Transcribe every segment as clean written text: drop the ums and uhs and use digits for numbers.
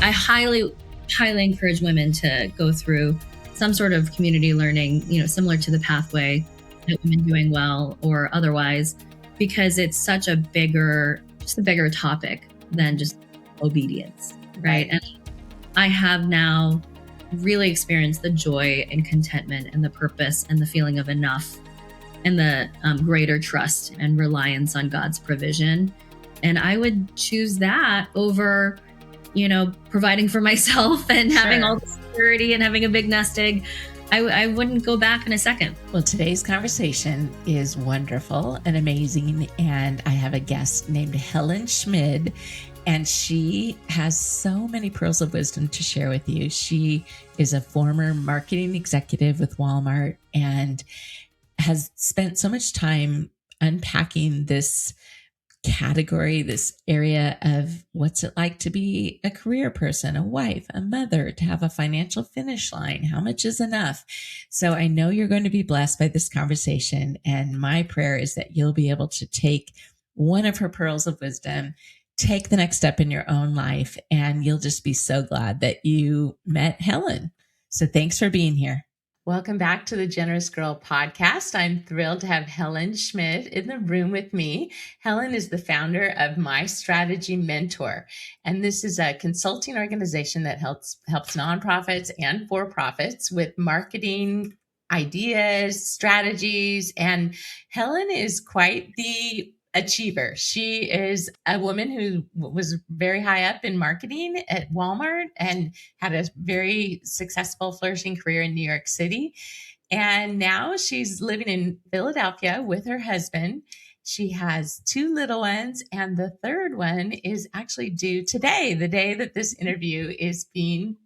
I highly, highly encourage women to go through some sort of community learning, similar to the pathway that Women Doing Well or otherwise, because it's such a bigger topic than just obedience, right? And I have now really experienced the joy and contentment and the purpose and the feeling of enough and the greater trust and reliance on God's provision. And I would choose that over providing for myself and having all the security and having a big nest egg. I wouldn't go back in a second. Well, today's conversation is wonderful and amazing. And I have a guest named Helen Schmid, and she has so many pearls of wisdom to share with you. She is a former marketing executive with Walmart and has spent so much time unpacking this category, this area of what's it like to be a career person, a wife, a mother, to have a financial finish line. How much is enough? So I know you're going to be blessed by this conversation. And my prayer is that you'll be able to take one of her pearls of wisdom, take the next step in your own life, and you'll just be so glad that you met Helen. So thanks for being here. Welcome back to the Generous Girl podcast. I'm thrilled to have Helen Schmid in the room with me. Helen is the founder of My Strategy Mentor, and this is a consulting organization that helps nonprofits and for-profits with marketing ideas, strategies, and Helen is quite the achiever. She is a woman who was very high up in marketing at Walmart and had a very successful, flourishing career in New York City. And now she's living in Philadelphia with her husband. She has 2 little ones, and the third one is actually due today, the day that this interview is being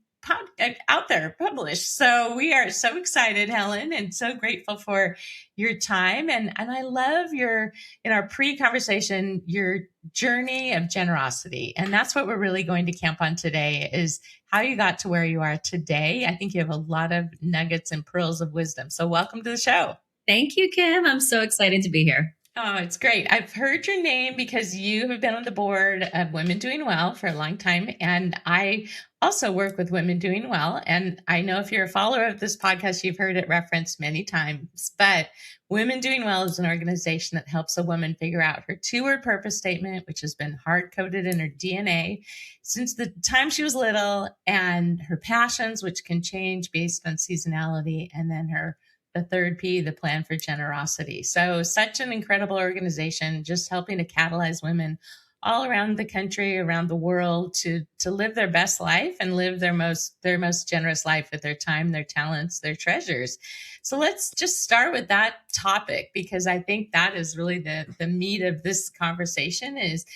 out there, published. So we are so excited, Helen, and so grateful for your time. And I love in our pre-conversation, your journey of generosity. And that's what we're really going to camp on today, is how you got to where you are today. I think you have a lot of nuggets and pearls of wisdom. So welcome to the show. Thank you, Kim. I'm so excited to be here. Oh, it's great. I've heard your name because you have been on the board of Women Doing Well for a long time. And I also work with Women Doing Well. And I know if you're a follower of this podcast, you've heard it referenced many times. But Women Doing Well is an organization that helps a woman figure out her 2-word purpose statement, which has been hard-coded in her DNA since the time she was little, and her passions, which can change based on seasonality, and then the 3rd P, the plan for generosity. So such an incredible organization, just helping to catalyze women all around the country, around the world, to live their best life and live their most generous life with their time, their talents, their treasures. So let's just start with that topic, because I think that is really the meat of this conversation, is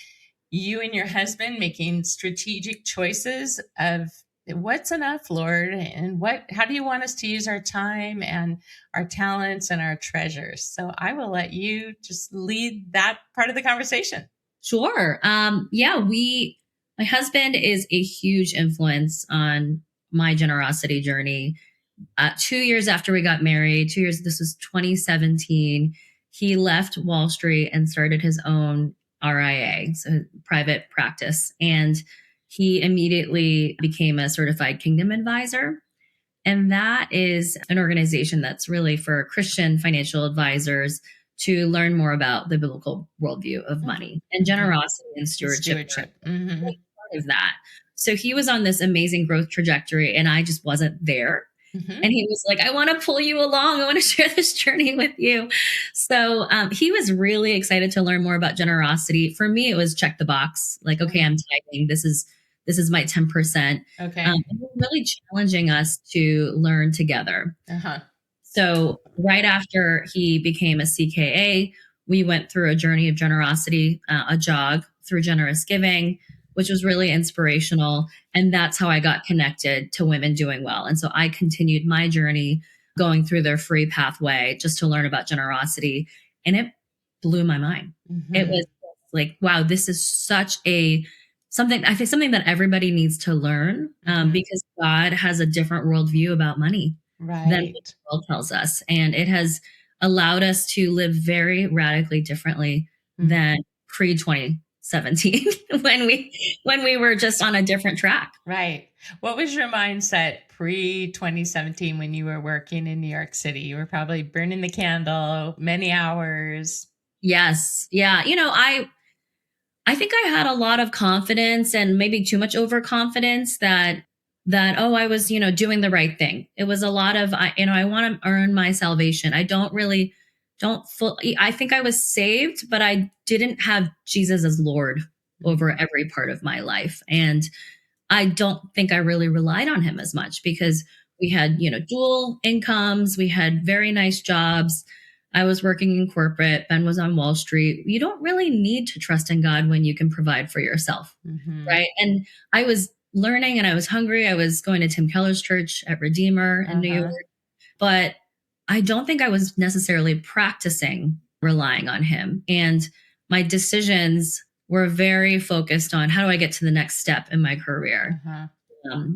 you and your husband making strategic choices of what's enough, Lord, and how do you want us to use our time and our talents and our treasures? So I will let you just lead that part of the conversation. Sure. My husband is a huge influence on my generosity journey. 2 years after we got married, this was 2017, he left Wall Street and started his own RIA, so private practice. And he immediately became a certified kingdom advisor. And that is an organization that's really for Christian financial advisors to learn more about the biblical worldview of money and generosity and stewardship. Mm-hmm. Part of that. So he was on this amazing growth trajectory, and I just wasn't there. Mm-hmm. And he was like, I want to pull you along. I want to share this journey with you. So he was really excited to learn more about generosity. For me, it was check the box. Like, okay, I'm tithing. This is my 10%. Okay. And really challenging us to learn together. Uh-huh. So right after he became a CKA, we went through a journey of generosity, a jog through generous giving, which was really inspirational. And that's how I got connected to Women Doing Well. And so I continued my journey going through their free pathway just to learn about generosity. And it blew my mind. Mm-hmm. It was like, wow, this is something that everybody needs to learn, because God has a different worldview about money than what the world tells us. And it has allowed us to live very radically differently than pre-2016. 2017 when we were just on a different track. Right. What was your mindset pre 2017 when you were working in New York City? You were probably burning the candle many hours. Yes. Yeah. I think I had a lot of confidence and maybe too much overconfidence that oh, I was, doing the right thing. It was a lot of I want to earn my salvation. I don't full I think I was saved, but I didn't have Jesus as Lord over every part of my life. And I don't think I really relied on him as much because we had, dual incomes, we had very nice jobs. I was working in corporate, Ben was on Wall Street. You don't really need to trust in God when you can provide for yourself, right? And I was learning and I was hungry. I was going to Tim Keller's church at Redeemer in New York, but I don't think I was necessarily practicing relying on him. And my decisions were very focused on how do I get to the next step in my career.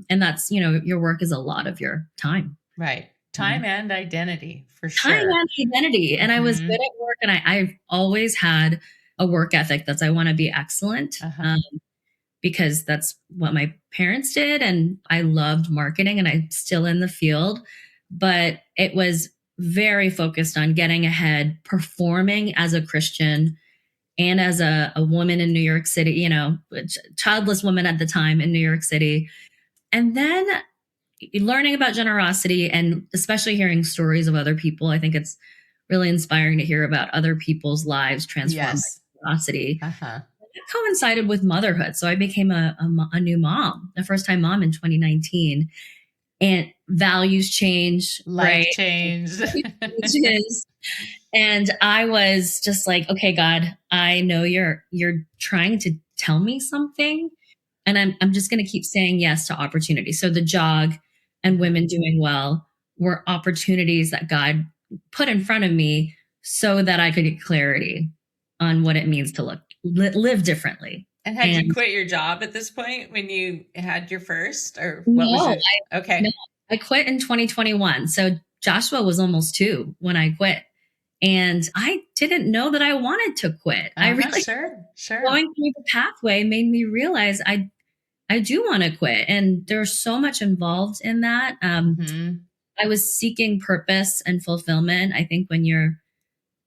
And that's, your work is a lot of your time. Right. Time and identity, for sure. Time and identity. And I was good at work, and I've always had a work ethic that's I want to be excellent because that's what my parents did. And I loved marketing and I'm still in the field, but it was very focused on getting ahead, performing as a Christian and as a woman in New York City, childless woman at the time in New York City. And then learning about generosity and especially hearing stories of other people. I think it's really inspiring to hear about other people's lives transformed by generosity. It coincided with motherhood. So I became a new mom, a first-time mom in 2019. And values change, life changed. And I was just like, okay, God, I know you're trying to tell me something. And I'm just going to keep saying yes to opportunities. So the jog and women doing well were opportunities that God put in front of me so that I could get clarity on what it means to live differently. And had you quit your job at this point when you had your first, or what was it? Okay. No, I quit in 2021. So Joshua was almost 2 when I quit. And I didn't know that I wanted to quit. I really, going through the pathway made me realize I do want to quit. And there's so much involved in that. I was seeking purpose and fulfillment. I think when you're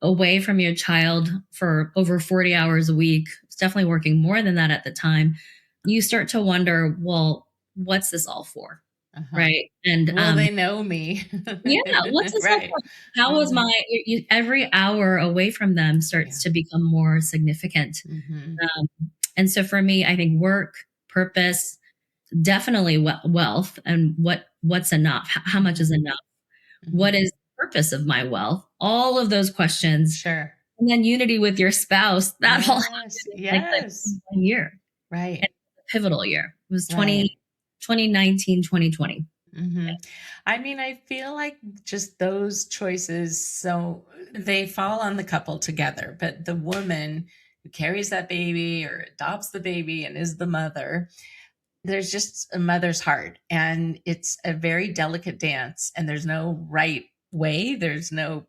away from your child for over 40 hours a week, it's definitely working more than that at the time, you start to wonder, well, what's this all for? Right. And will they know me? What's this all for? How was every hour away from them starts to become more significant. And so for me, I think work, purpose, definitely wealth, and what's enough? How much is enough? What is the purpose of my wealth? All of those questions. Sure. And then unity with your spouse. That all happened in like 1 year. Right. And a pivotal year. It was 2019, 2020. I mean, I feel like just those choices, so they fall on the couple together, but the woman who carries that baby or adopts the baby and is the mother, there's just a mother's heart, and it's a very delicate dance, and there's no right way. There's no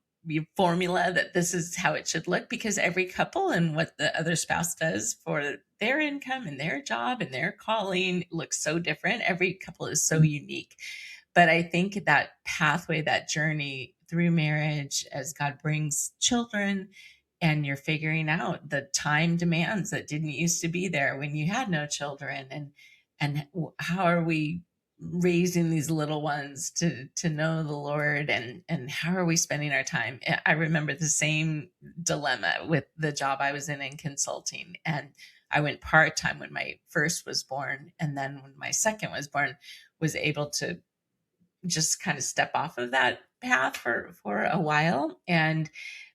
formula that this is how it should look, because every couple and what the other spouse does for their income and their job and their calling looks so different. Every couple is so unique. But I think that pathway, that journey through marriage, as God brings children, and you're figuring out the time demands that didn't used to be there when you had no children, and how are we raising these little ones to know the Lord, and how are we spending our time? I remember the same dilemma with the job I was in consulting, and I went part-time when my first was born, and then when my second was born, was able to just kind of step off of that path for a while.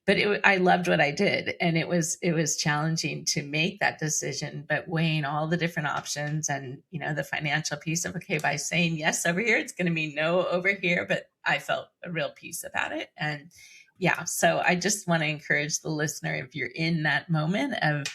But I loved what I did, and it was challenging to make that decision, but weighing all the different options, and the financial piece of, okay, by saying yes over here, it's going to mean no over here. But I felt a real peace about it, and so I just want to encourage the listener, if you're in that moment of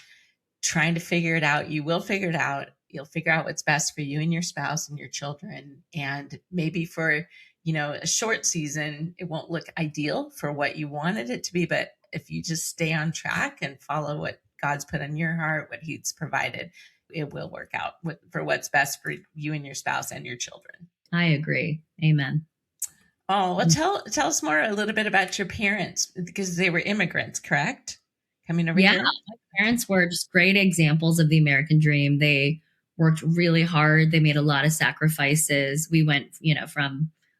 trying to figure it out, you will figure it out. You'll figure out what's best for you and your spouse and your children, and maybe for a short season, it won't look ideal for what you wanted it to be. But if you just stay on track and follow what God's put on your heart, what He's provided, it will work out for what's best for you and your spouse and your children. I agree. Amen. Oh, well, tell us more a little bit about your parents, because they were immigrants, correct? Coming over here? My parents were just great examples of the American dream. They worked really hard. They made a lot of sacrifices. We went,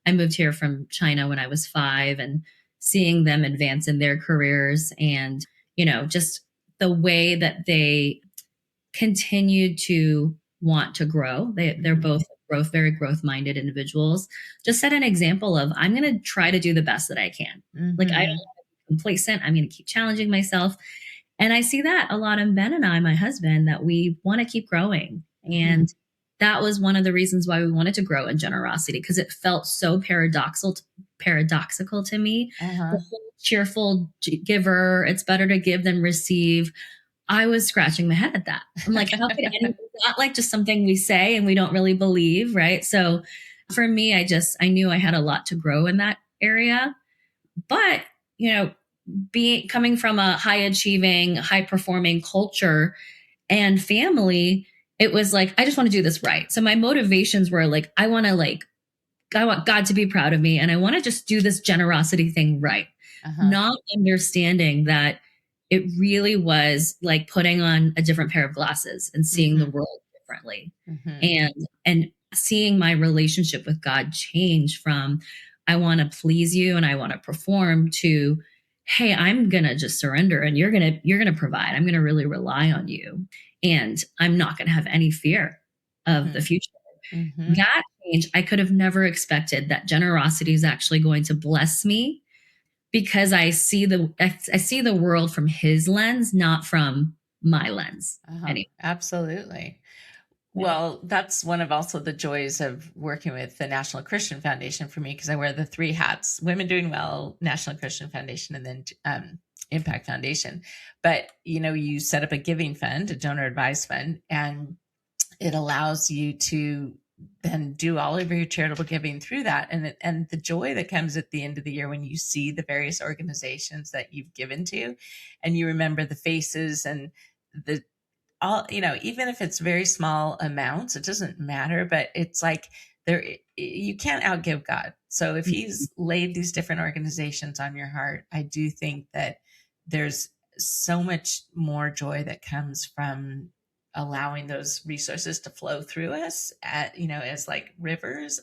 I moved here from China when I was 5, and seeing them advance in their careers and, just the way that they continued to want to grow. They're both very growth minded individuals. Just set an example of, I'm going to try to do the best that I can. Like, I don't want to be complacent. I'm going to keep challenging myself. And I see that a lot in Ben and I, my husband, that we want to keep growing. And that was one of the reasons why we wanted to grow in generosity, because it felt so paradoxical to me. The whole cheerful giver, it's better to give than receive. I was scratching my head at that. I'm like, how could anyone, not like just something we say and we don't really believe, right? So for me, I knew I had a lot to grow in that area. But, coming from a high achieving, high performing culture and family, it was like, I just want to do this right. So my motivations were like, I want God to be proud of me, and I want to just do this generosity thing right. Not understanding that it really was like putting on a different pair of glasses and seeing the world differently, and seeing my relationship with God change from, I want to please you and I want to perform, to, hey, I'm going to just surrender and you're going to provide. I'm going to really rely on you, and I'm not going to have any fear of the future. That change, I could have never expected that generosity is actually going to bless me, because I see the world from His lens, not from my lens. Anyway. Absolutely. Well, that's one of also the joys of working with the National Christian Foundation for me, because I wear the 3 hats: Women Doing Well, National Christian Foundation, and then Impact Foundation. But, you set up a giving fund, a donor advised fund, and it allows you to then do all of your charitable giving through that. And the joy that comes at the end of the year when you see the various organizations that you've given to, and you remember the faces and even if it's very small amounts, it doesn't matter, but it's like you can't outgive God. So if He's laid these different organizations on your heart, I do think that there's so much more joy that comes from allowing those resources to flow through us as like rivers,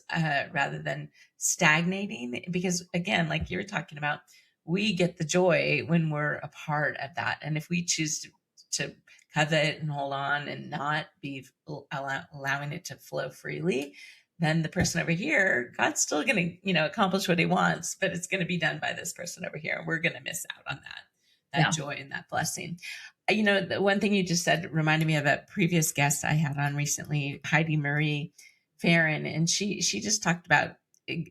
rather than stagnating. Because again, like you were talking about, we get the joy when we're a part of that. And if we choose to covet and hold on and not be allowing it to flow freely, then the person over here, God's still going to, accomplish what He wants, but it's going to be done by this person over here. And we're going to miss out on that joy and that blessing. The one thing you just said reminded me of a previous guest I had on recently, Heidi Marie Farron. And she just talked about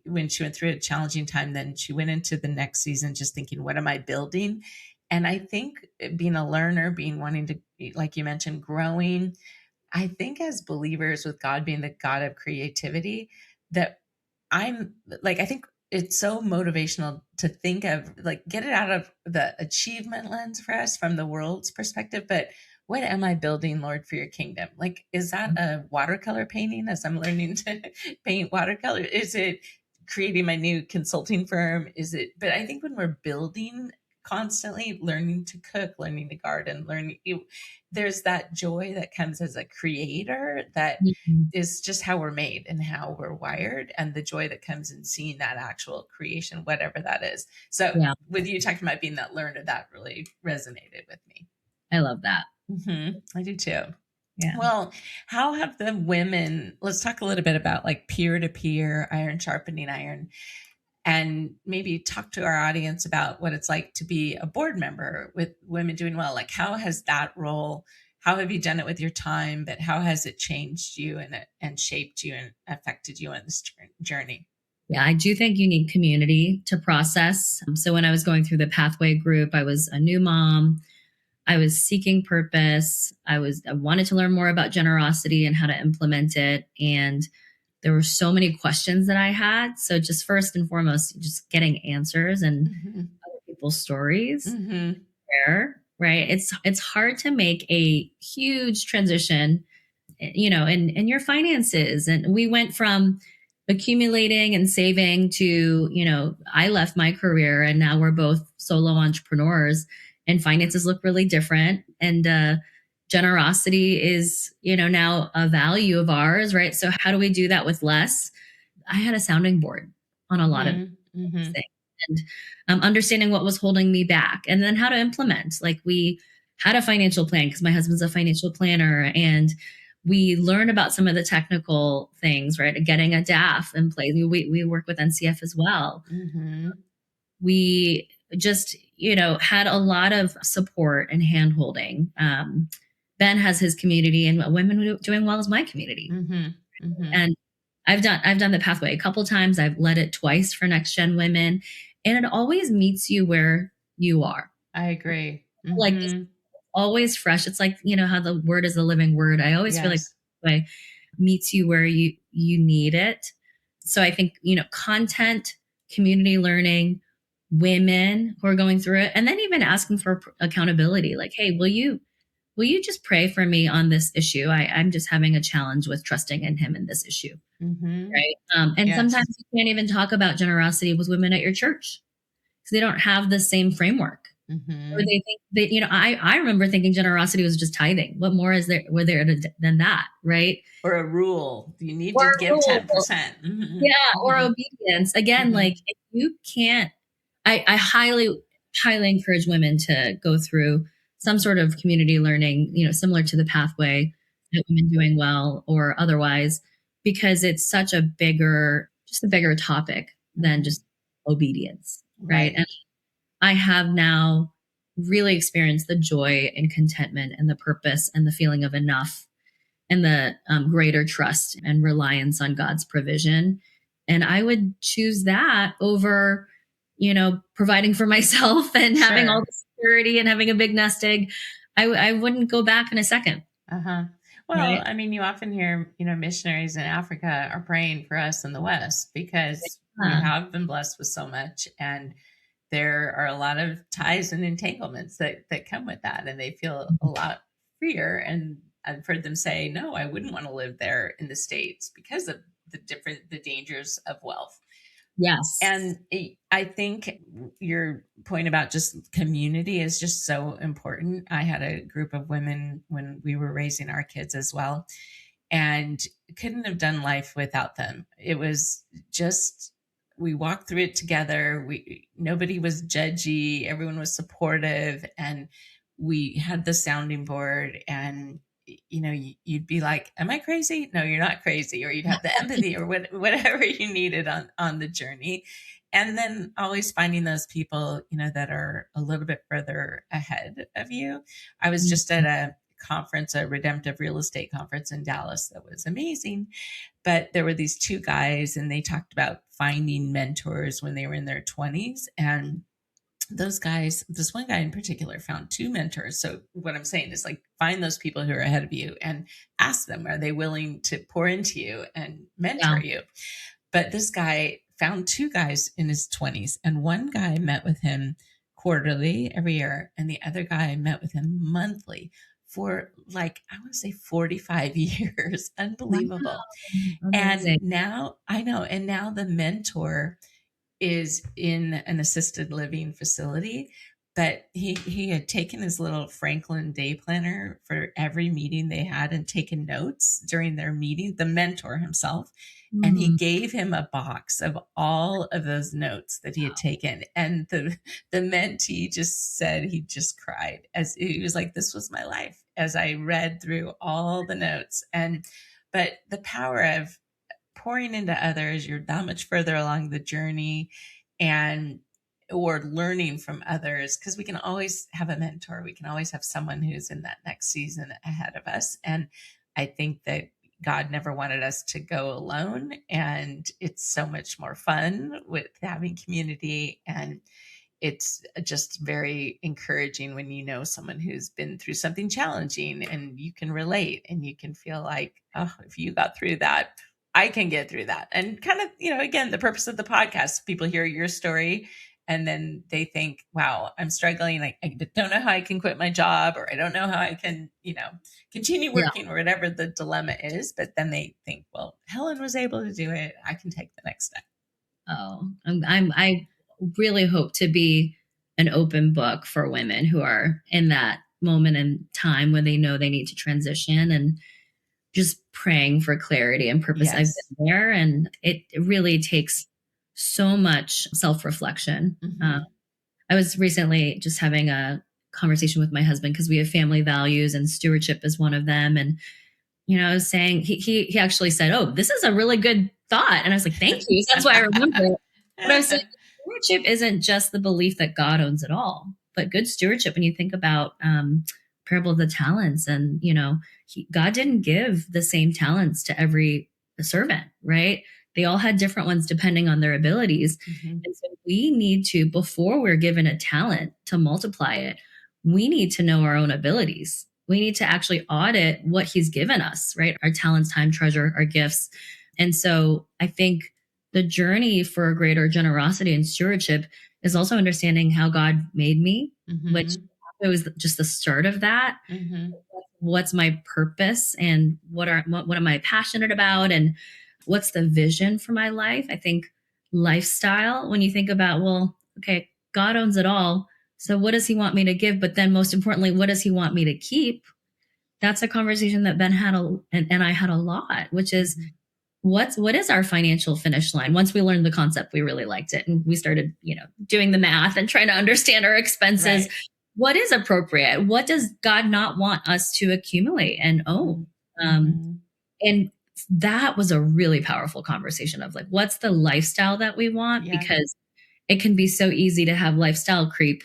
when she went through a challenging time, then she went into the next season just thinking, what am I building? And I think being a learner, wanting to, like you mentioned, growing, I think as believers, with God being the God of creativity, that I think it's so motivational to think of, like, get it out of the achievement lens for us from the world's perspective. But what am I building, Lord, for your kingdom? Like, is that a watercolor painting as I'm learning to paint watercolor? Is it creating my new consulting firm? But I think when we're building constantly, learning to cook, learning to garden, there's that joy that comes as a creator that is just how we're made and how we're wired, and the joy that comes in seeing that actual creation, whatever that is. So with you talking about being that learner, that really resonated with me. I love that. I do too. Yeah. Well, how have the women, let's talk a little bit about like peer-to-peer, iron sharpening iron, and maybe talk to our audience about what it's like to be a board member with Women Doing Well. Like, how has that role, how have you done it with your time, but how has it changed you and shaped you and affected you on this journey? Yeah, I do think you need community to process. So when I was going through the Pathway group, I was a new mom. I was seeking purpose. I wanted to learn more about generosity and how to implement it. And there were so many questions that I had. So just first and foremost, just getting answers and other people's stories. right? It's hard to make a huge transition, in your finances. And we went from accumulating and saving to, I left my career and now we're both solo entrepreneurs and finances look really different. And generosity is, now a value of ours, right? So how do we do that with less? I had a sounding board on a lot of Mm-hmm. things, and understanding what was holding me back and then how to implement. Like, we had a financial plan because my husband's a financial planner, and we learned about some of the technical things, right? Getting a DAF in place. We work with NCF as well. Mm-hmm. We just, had a lot of support and hand holding. Ben has his community, and Women Doing Well is my community. Mm-hmm. Mm-hmm. And I've done the pathway a couple times. I've led it twice for next gen women, and it always meets you where you are. I agree. Like, this Mm-hmm. is always fresh. It's like, how the word is a living word. I always feel like Yes. the way meets you where you need it. So I think, content, community learning, women who are going through it, and then even asking for accountability. Like, hey, will you just pray for me on this issue? I'm just having a challenge with trusting in him in this issue. Mm-hmm. Right. And Yes. sometimes you can't even talk about generosity with women at your church because they don't have the same framework. Or Mm-hmm. they think that, I remember thinking generosity was just tithing. What more is there than that? Right. Or a rule. You need Or to a give rule. 10%. Mm-hmm. Yeah. Or Mm-hmm. obedience. Again, Mm-hmm. like, if you can't, I highly encourage women to go through some sort of community learning, similar to the pathway that Women Doing Well or otherwise, because it's such just a bigger topic than Mm-hmm. just obedience. Right. Right. And I have now really experienced the joy and contentment and the purpose and the feeling of enough and the greater trust and reliance on God's provision. And I would choose that over, providing for myself and having all Sure. the security and having a big nest egg. I wouldn't go back in a second. Uh-huh. Well, Right. I mean, you often hear, missionaries in Africa are praying for us in the West because we Yeah. have been blessed with so much, and there are a lot of ties and entanglements that come with that, and they feel a lot freer. And I've heard them say, "No, I wouldn't want to live there in the States because of the dangers of wealth." Yes. And I think your point about just community is just so important. I had a group of women when we were raising our kids as well, and couldn't have done life without them. It was just, we walked through it together. Nobody was judgy, everyone was supportive, and we had the sounding board. And you'd be like, am I crazy? No, you're not crazy. Or you'd have the empathy or whatever you needed on the journey. And then always finding those people, that are a little bit further ahead of you. I was just at a conference, a redemptive real estate conference in Dallas that was amazing. But there were these two guys, and they talked about finding mentors when they were in their 20s. And those guys, this one guy in particular, found two mentors. So what I'm saying is, like, find those people who are ahead of you and ask them, are they willing to pour into you and mentor Yeah. you? But this guy found two guys in his 20s, and one guy met with him quarterly every year, and the other guy met with him monthly for, like, I want to say 45 years. Wow. Unbelievable. And Amazing. now I know, and now the mentor is in an assisted living facility. But he had taken his little Franklin day planner for every meeting they had and taken notes during their meeting, the mentor himself. And he Mm. gave him a box of all of those notes that he had taken. And the mentee just said he just cried, as he was like, this was my life as I read through all the notes. But the power of pouring into others, you're that much further along the journey, and or learning from others, because we can always have a mentor. We can always have someone who's in that next season ahead of us. And I think that God never wanted us to go alone. And it's so much more fun with having community. And it's just very encouraging when you know someone who's been through something challenging and you can relate and you can feel like, oh, if you got through that, I can get through that. And kind of, again, the purpose of the podcast, people hear your story and then they think, wow, I'm struggling. I don't know how I can quit my job, or I don't know how I can, continue Yeah. working, or whatever the dilemma is. But then they think, well, Helen was able to do it. I can take the next step. Oh, I really hope to be an open book for women who are in that moment in time when they know they need to transition, and just praying for clarity and purpose. I've Yes. been there, and it really takes so much self-reflection. Mm-hmm. I was recently just having a conversation with my husband because we have family values and stewardship is one of them. And, I was saying, he actually said, "Oh, this is a really good thought." And I was like, "Thank you." That's why I remember it. But I was saying, stewardship isn't just the belief that God owns it all, but good stewardship. When you think about parable of the talents, and God didn't give the same talents to every servant, right? They all had different ones depending on their abilities. Mm-hmm. And so we need to, before we're given a talent to multiply it, we need to know our own abilities. We need to actually audit what he's given us, right? Our talents, time, treasure, our gifts. And so I think the journey for greater generosity and stewardship is also understanding how God made me, Mm-hmm. which it was just the start of that. Mm-hmm. What's my purpose, and what am I passionate about, and what's the vision for my life? I think lifestyle, when you think about, well, okay, God owns it all. So what does he want me to give? But then most importantly, what does he want me to keep? That's a conversation that Ben had and I had a lot, which is Mm-hmm. what is our financial finish line? Once we learned the concept, we really liked it. And we started, doing the math and trying to understand our expenses. Right. What is appropriate? What does God not want us to accumulate and own? Mm-hmm. And that was a really powerful conversation of like, what's the lifestyle that we want? Yeah. Because it can be so easy to have lifestyle creep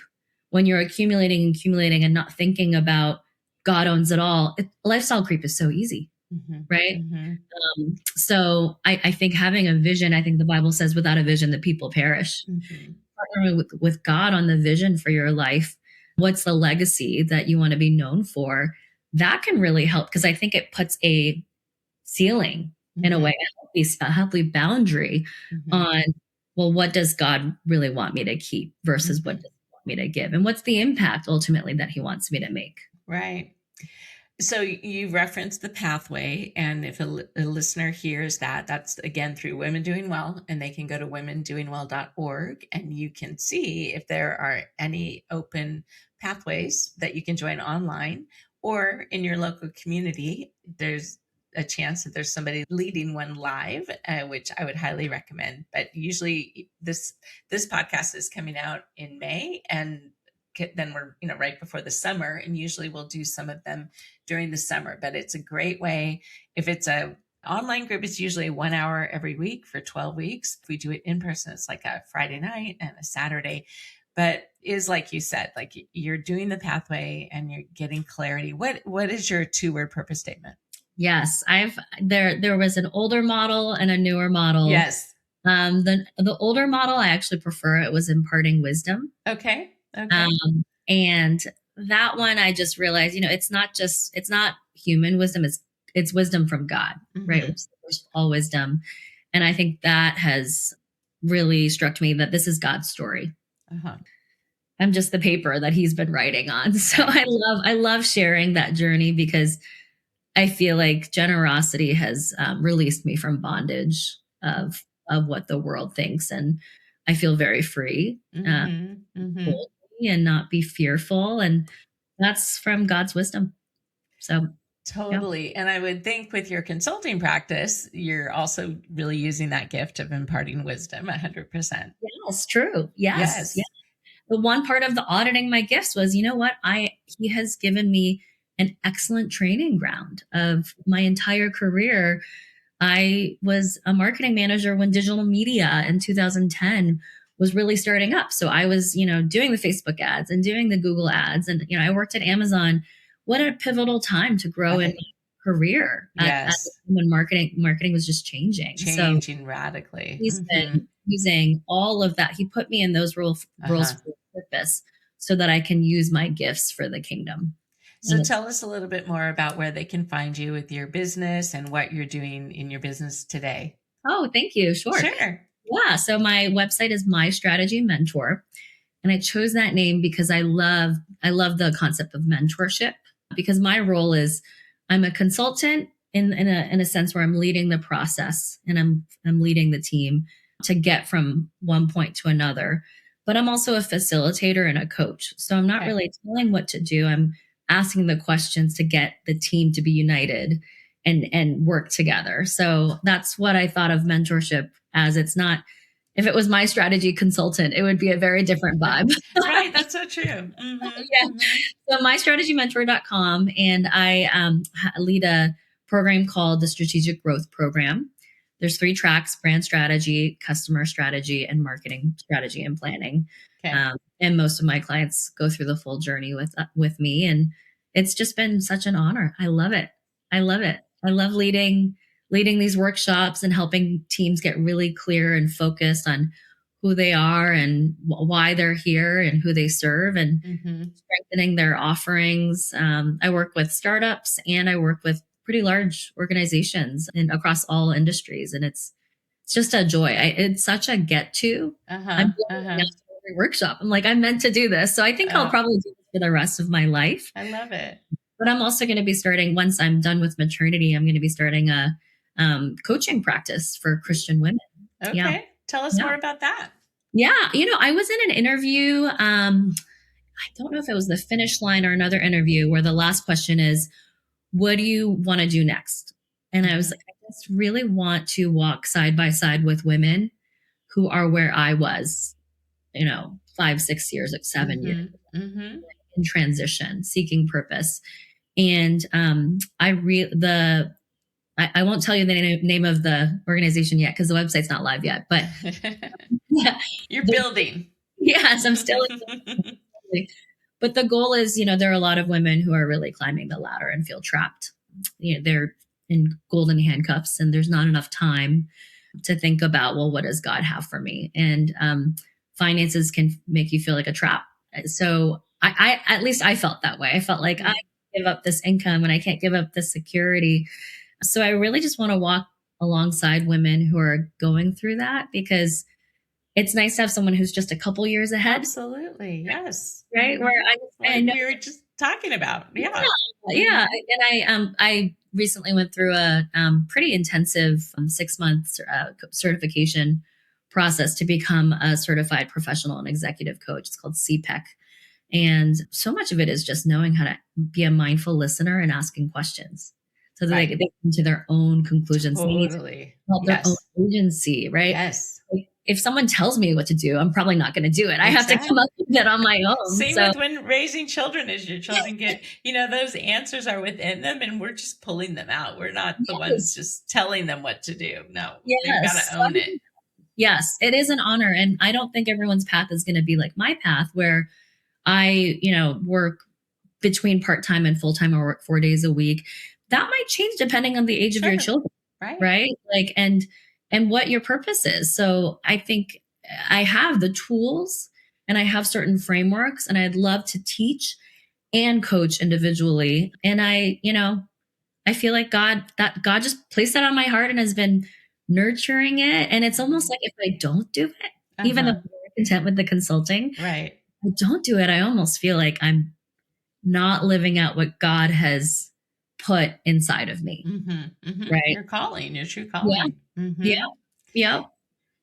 when you're accumulating and not thinking about God owns it all. Lifestyle creep is so easy, Mm-hmm. right? Mm-hmm. So I think having a vision, I think the Bible says without a vision, the people perish. Mm-hmm. Partnering with God on the vision for your life. What's the legacy that you want to be known for? That can really help, because I think it puts a ceiling in a Mm-hmm. way, a healthy boundary Mm-hmm. on, well, what does God really want me to keep versus what does he want me to give? And what's the impact ultimately that he wants me to make? Right. So you referenced the pathway, and if a listener hears that, that's again through Women Doing Well, and they can go to womendoingwell.org, and you can see if there are any open pathways that you can join online, or in your local community. There's a chance that there's somebody leading one live, which I would highly recommend. But usually this podcast is coming out in May, and then we're right before the summer, and usually we'll do some of them during the summer. But it's a great way. If it's a online group, it's usually 1 hour every week for 12 weeks. If we do it in person, it's like a Friday night and a Saturday. But is, like you said, like you're doing the pathway and you're getting clarity. What is your 2-word purpose statement? Yes, there was an older model and a newer model. Yes. The older model, I actually prefer. It was imparting wisdom. Okay. And that one, I just realized, it's not human wisdom. It's wisdom from God, right? Which is all wisdom. And I think that has really struck me that this is God's story. Uh-huh. I'm just the paper that he's been writing on. So I love sharing that journey, because I feel like generosity has released me from bondage of what the world thinks. And I feel very free. Boldly and not be fearful, and that's from God's wisdom. So totally. Yeah. And I would think with your consulting practice, you're also really using that gift of imparting wisdom 100%. Yes, true. Yes. The one part of the auditing my gifts was, he has given me an excellent training ground of my entire career. I was a marketing manager when digital media in 2010 was really starting up. So I was, doing the Facebook ads and doing the Google ads. And, I worked at Amazon. What a pivotal time to grow in my career. Yes. When marketing was just changing Radically. He's been using all of that. He put me in those roles for purpose, so that I can use my gifts for the kingdom. So tell us a little bit more about where they can find you with your business and what you're doing in your business today. Oh, thank you. Sure. Yeah. So my website is My Strategy Mentor. And I chose that name because I love the concept of mentorship, because my role is I'm a consultant in a sense where I'm leading the process and I'm leading the team to get from one point to another. But I'm also a facilitator and a coach. So I'm not Okay. really telling what to do. I'm asking the questions to get the team to be united and work together. So that's what I thought of mentorship as. It's not, if it was my strategy consultant, it would be a very different vibe. Right. That's so true. Mm-hmm, Yeah. mm-hmm. So mystrategymentor.com, and I lead a program called the Strategic Growth Program. There's 3 tracks: brand strategy, customer strategy, and marketing strategy and planning. Okay. And most of my clients go through the full journey with me. And it's just been such an honor. I love it. I love it. I love leading these workshops and helping teams get really clear and focused on who they are and why they're here and who they serve, and Mm-hmm. strengthening their offerings. I work with startups and I work with pretty large organizations and across all industries. And it's just a joy. It's such a get to. Uh-huh. I'm doing Uh-huh. it now for every workshop. I'm like, I'm meant to do this. So I think I'll Oh, probably do this for the rest of my life. I love it. But I'm also going to be starting, once I'm done with maternity, I'm going to be starting a coaching practice for Christian women. Okay. Yeah. Tell us more about that. Yeah. I was in an interview. I don't know if it was the finish line or another interview, where the last question is, what do you want to do next? And I was like, I just really want to walk side by side with women who are where I was, 5, 6 years, 7 years Mm-hmm. Mm-hmm. in transition, seeking purpose. And I won't tell you the name of the organization yet because the website's not live yet. But yeah, You're building. yes, I'm still. But the goal is, there are a lot of women who are really climbing the ladder and feel trapped. They're in golden handcuffs, and there's not enough time to think about, well, what does God have for me? And finances can make you feel like a trap. So I at least I felt that way. I felt like I give up this income and I can't give up this security. So I really just want to walk alongside women who are going through that, because it's nice to have someone who's just a couple years ahead. Absolutely. Yes. Right. Where I know we were just talking about. Yeah. Yeah. And I recently went through a pretty intensive 6-month certification process to become a certified professional and executive coach. It's called CPEC. And so much of it is just knowing how to be a mindful listener and asking questions so that they come to their own conclusions. Totally. They need to help their own agency, right? Yes. If someone tells me what to do, I'm probably not going to do it. I have to come up with it on my own. Same with when raising children, as your children get, those answers are within them and we're just pulling them out. We're not the ones just telling them what to do. No, they've got to own it. Yes, it is an honor. And I don't think everyone's path is going to be like my path, where I, work between part-time and full-time, or work 4 days a week. That might change depending on the age of your children. Right. Like, and what your purpose is. So I think I have the tools and I have certain frameworks, and I'd love to teach and coach individually. And I feel like God just placed that on my heart and has been nurturing it. And it's almost like if I don't do it, even though I'm very content with the consulting, I don't do it, I almost feel like I'm not living out what God has put inside of me. Right. Your calling, your true calling. Yeah.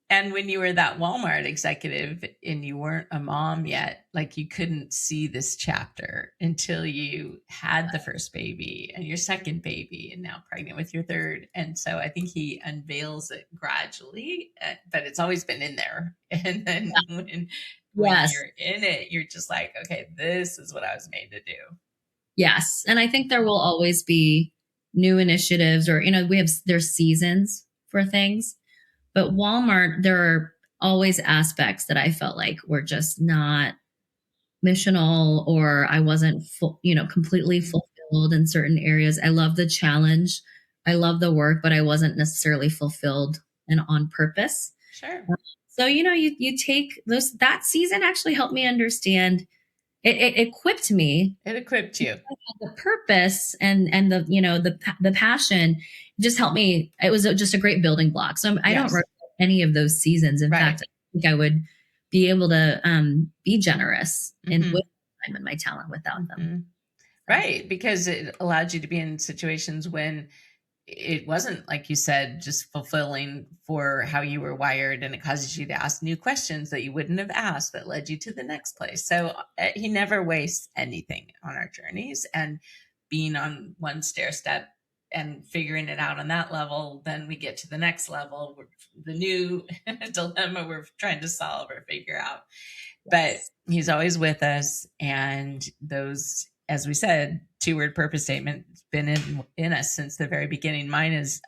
And when you were that Walmart executive and you weren't a mom yet, like you couldn't see this chapter until you had the first baby and your second baby and now pregnant with your third. And so I think he unveils it gradually, but it's always been in there. And then when you're in it, you're just like, okay, this is what I was made to do. Yes. And I think there will always be new initiatives, or, there's seasons for things. But Walmart, there are always aspects that I felt like were just not missional, or I wasn't completely fulfilled in certain areas. I love the challenge. I love the work, but I wasn't necessarily fulfilled and on purpose. Sure. So, you take that season actually helped me understand. It equipped me. It equipped you. The purpose and the passion just helped me. It was just a great building block. So I don't regret any of those seasons. In Right. fact, I think I would be able to be generous in Mm-hmm. with my time and my talent without them. Mm-hmm. So, Right. Because it allowed you to be in situations when it wasn't, like you said, just fulfilling for how you were wired, and it causes you to ask new questions that you wouldn't have asked that led you to the next place. So he never wastes anything on our journeys, and being on one stair step and figuring it out on that level, then we get to the next level, the new dilemma we're trying to solve or figure out. But yes. he's always with us, and those, as we said, two-word purpose statement has been in us since the very beginning. Mine is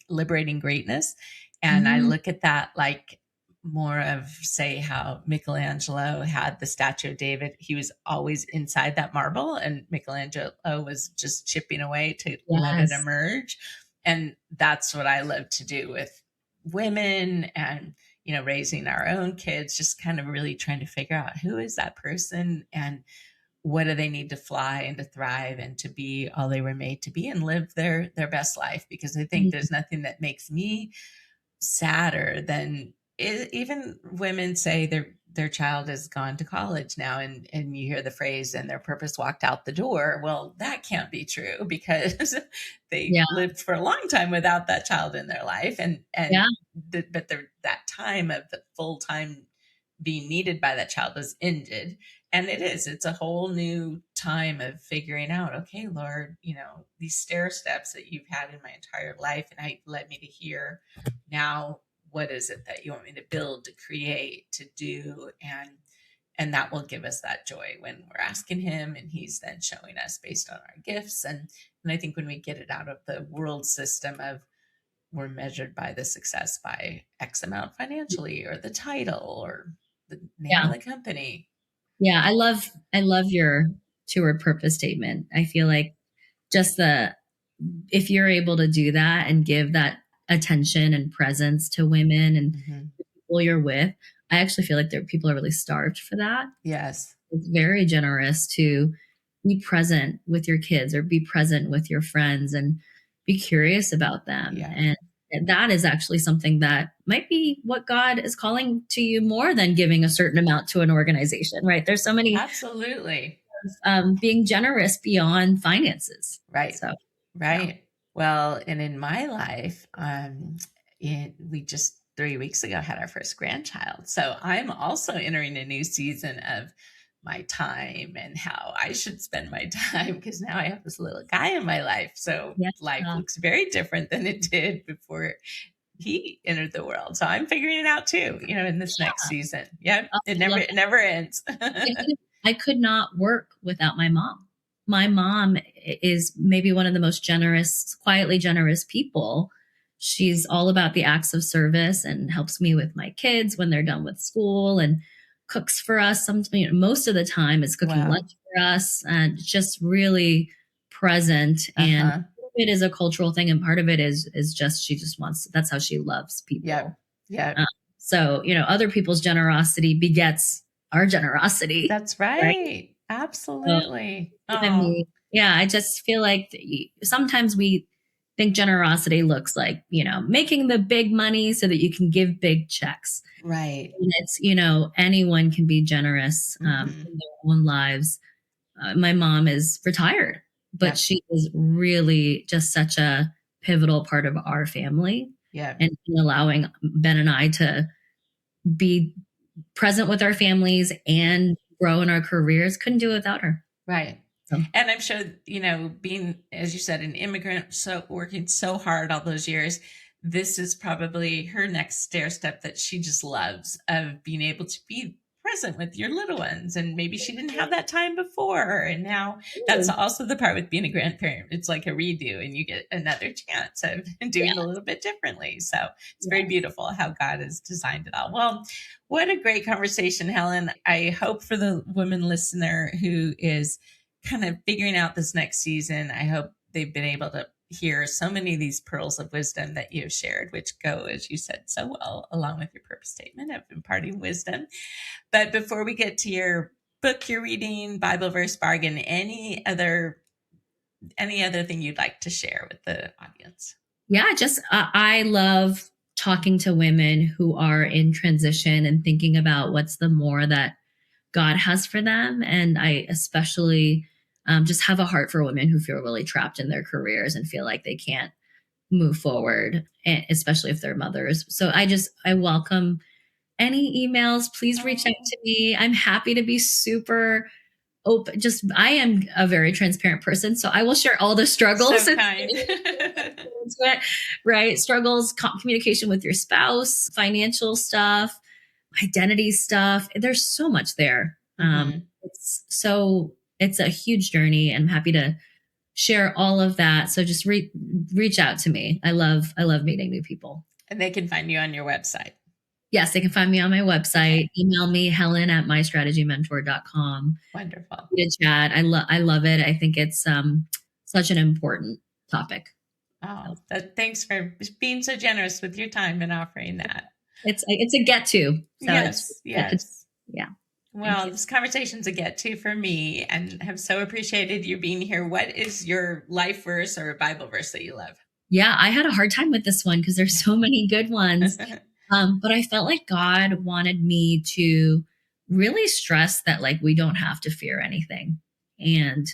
liberating greatness, and I Mm, look at that like more of, say, how Michelangelo had the statue of David. He was always inside that marble, and Michelangelo was just chipping away to let it yes. emerge. And that's what I love to do with women, and raising our own kids, just kind of really trying to figure out who is that person, and what do they need to fly and to thrive and to be all they were made to be, and live their best life. Because I think Mm, there's nothing that makes me sadder than even women say their child has gone to college now, and you hear the phrase, and their purpose walked out the door. Well, that can't be true, because they yeah. lived for a long time without that child in their life, Yeah. but that time of the full time being needed by that child is ended. And it's a whole new time of figuring out, okay, Lord, these stair steps that you've had in my entire life, and I led me to here. Now what is it that you want me to build, to create, to do? And that will give us that joy when we're asking him, and he's then showing us based on our gifts. And I think when we get it out of the world system of, we're measured by the success by X amount financially, or the title, or the name of Yeah. the company. Yeah. I love your two-word purpose statement. I feel like just if you're able to do that and give that attention and presence to women and Mm-hmm. people you're with, I actually feel like people are really starved for that. Yes. It's very generous to be present with your kids or be present with your friends and be curious about them. Yeah. And that is actually something that might be what God is calling to you more than giving a certain amount to an organization, right? There's so many Absolutely. being generous beyond finances. Right. So, yeah. Right. Well, and in my life, we just 3 weeks ago had our first grandchild. So I'm also entering a new season of my time and how I should spend my time, because now I have this little guy in my life. So Yeah. life looks very different than it did before he entered the world. So I'm figuring it out too, in this next season. Yeah. Oh, It I never love it never ends. it. I could not work without my mom. My mom is maybe one of the most generous, quietly generous people. She's all about the acts of service and helps me with my kids when they're done with school and cooks for us. Most of the time is cooking Wow. lunch for us and just really present. And Uh-huh. it is a cultural thing, and part of it is just she just wants. That's how she loves Yep. people. Yep. Um, so other people's generosity begets our generosity, That's right? right. So Absolutely. given Oh, me, yeah, I just feel like sometimes we think generosity looks like, making the big money so that you can give big checks. right. And anyone can be generous Mm-hmm. in their own lives. My mom is retired, but Yep. she is really just such a pivotal part of our family Yep. and allowing Ben and I to be present with our families and grow in our careers. Couldn't do it without her. Right. So, And I'm sure, being, as you said, an immigrant, so working so hard all those years, this is probably her next stair step that she just loves, of being able to be present with your little ones. And maybe she didn't have that time before. And now that's also the part with being a grandparent. It's like a redo, and you get another chance of doing a yeah, little bit differently. So it's very yeah. beautiful how God has designed it all. Well, what a great conversation, Helen. I hope for the woman listener who is kind of figuring out this next season, I hope they've been able to hear so many of these pearls of wisdom that you've shared, which go, as you said so well, along with your purpose statement of imparting wisdom. But before we get to your book you're reading, Bible verse bargain, any other thing you'd like to share with the audience? Yeah, just I love talking to women who are in transition and thinking about what's the more that God has for them. And I especially just have a heart for women who feel really trapped in their careers and feel like they can't move forward, especially if they're mothers. So I welcome any emails. Please reach out to me. I'm happy to be super open. I am a very transparent person, so I will share all the struggles. So kind. Right? Struggles, communication with your spouse, financial stuff, identity stuff. There's so much there. It's a huge journey. I'm happy to share all of that. So just reach out to me. I love meeting new people. And they can find you on your website. Yes, they can find me on my website. Email me, helen@mystrategymentor.com. Wonderful. To chat. I love it. I think it's such an important topic. Oh, thanks for being so generous with your time and offering that. It's a get to. So yes. Yeah. Well, this conversation's a get to for me, and have so appreciated you being here. What is your life verse or Bible verse that you love? Yeah, I had a hard time with this one because there's so many good ones. But I felt like God wanted me to really stress that like we don't have to fear anything. And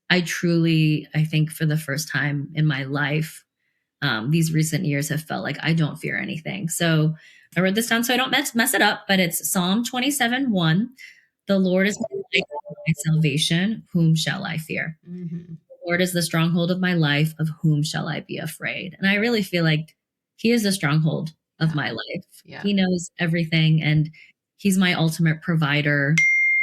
I think for the first time in my life, these recent years have felt like I don't fear anything. So I wrote this down so I don't mess it up, but it's Psalm 27:1. The Lord is my light and my salvation. Whom shall I fear? Mm-hmm. The Lord is the stronghold of my life. Of whom shall I be afraid? And I really feel like he is the stronghold of my life. Yeah. He knows everything, and he's my ultimate provider,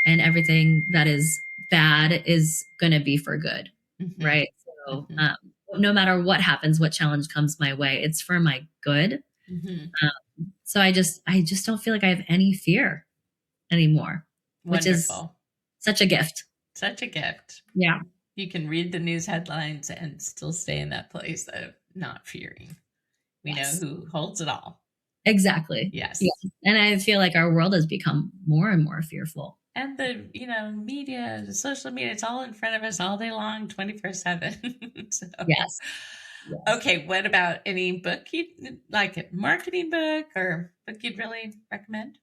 and everything that is bad is going to be for good. Mm-hmm. Right. So no matter what happens, what challenge comes my way, it's for my good. Mm-hmm. So I just don't feel like I have any fear anymore, Wonderful. Which is such a gift. Such a gift. Yeah. You can read the news headlines and still stay in that place of not fearing. We know who holds it all. Exactly. Yes. Yeah. And I feel like our world has become more and more fearful. And the, media, the social media, it's all in front of us all day long, 24/7. So. Yes. Okay. What about any book like a marketing book or book you'd really recommend?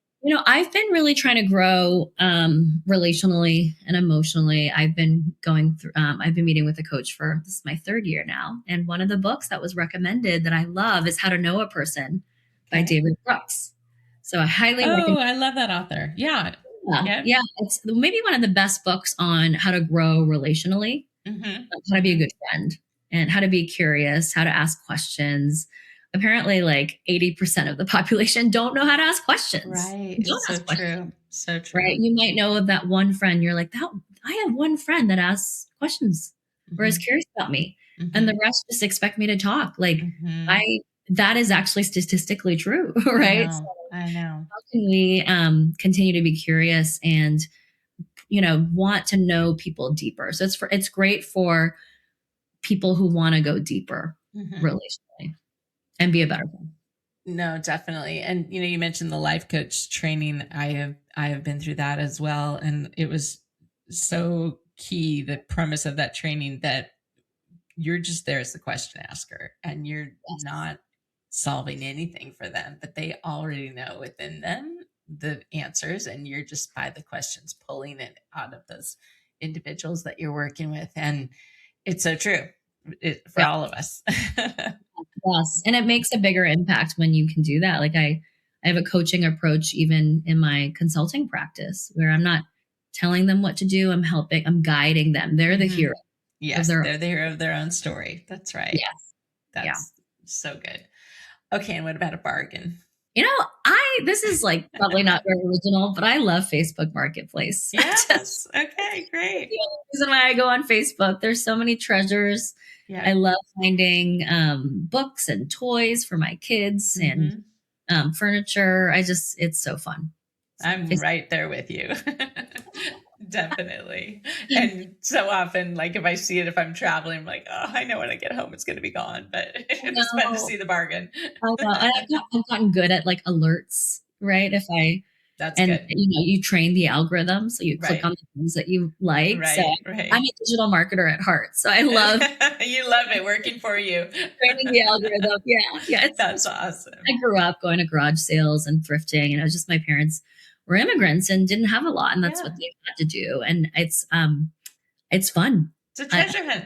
I've been really trying to grow relationally and emotionally. I've been going through, I've been meeting with a coach for, this is my 3rd year now. And one of the books that was recommended that I love is How to Know a Person by David Brooks. So I highly recommend. I love that author. Yeah. Yeah. It's maybe one of the best books on how to grow relationally, how to be a good friend, and how to be curious, how to ask questions. Apparently, like 80% of the population don't know how to ask questions. Right. Don't ask questions. So true. Right. You might know of that one friend. You're like, I have one friend that asks questions or is curious about me. And the rest just expect me to talk. Like that is actually statistically true. Right. I know. How can we continue to be curious and, want to know people deeper? So it's great for people who want to go deeper relationally and be a better one. No, definitely. And, you mentioned the life coach training. I have been through that as well. And it was so key, the premise of that training, that you're just there as the question asker and you're not solving anything for them, but they already know within them the answers, and you're just by the questions pulling it out of those individuals that you're working with. And it's so true for all of us. Yes. And it makes a bigger impact when you can do that. Like I have a coaching approach even in my consulting practice where I'm not telling them what to do. I'm guiding them. They're the hero. Yes. They're the hero of their own story. That's right. Yes. That's so good. Okay. And what about a bargain? This is like probably not very original, but I love Facebook Marketplace. Yes. Okay, great. The reason why I go on Facebook, there's so many treasures. Yeah. I love finding books and toys for my kids and furniture. It's so fun. I'm right there with you. Definitely. And so often, like if I see it, if I'm traveling, I'm like, oh, I know when I get home, it's going to be gone, but it's fun to see the bargain. I've gotten good at like alerts, right? If I That's And, good. you train the algorithm. So you click Right. on the things that you like. So Right. I'm a digital marketer at heart. So I love You love it working for you. training the algorithm. Yeah. Yeah. That's awesome. I grew up going to garage sales and thrifting, and it was just my parents were immigrants and didn't have a lot, and that's what they had to do. And it's fun. It's a treasure hunt.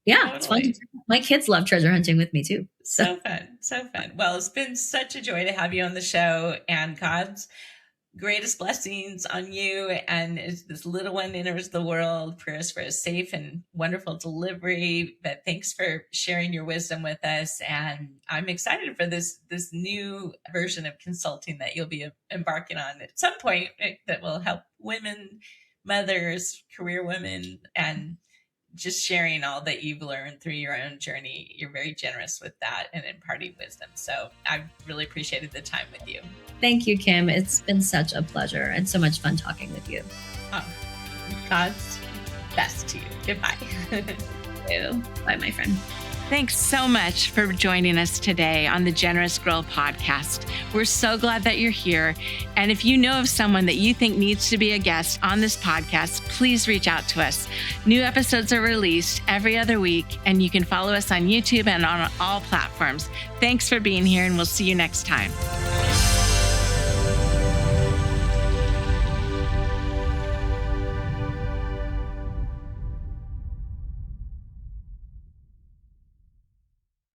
Yeah, it's fun. My kids love treasure hunting with me too. So fun. So fun. Well, it's been such a joy to have you on the show, and God's greatest blessings on you. And as this little one enters the world, prayers for a safe and wonderful delivery. But thanks for sharing your wisdom with us. And I'm excited for this new version of consulting that you'll be embarking on at some point that will help women, mothers, career women, and just sharing all that you've learned through your own journey. You're very generous with that and imparting wisdom. So I've really appreciated the time with you. Thank you, Kim. It's been such a pleasure and so much fun talking with you. Oh, God's best to you. Goodbye. Thank you. Bye, my friend. Thanks so much for joining us today on the Generous Girl podcast. We're so glad that you're here. And if you know of someone that you think needs to be a guest on this podcast, please reach out to us. New episodes are released every other week, and you can follow us on YouTube and on all platforms. Thanks for being here, and we'll see you next time.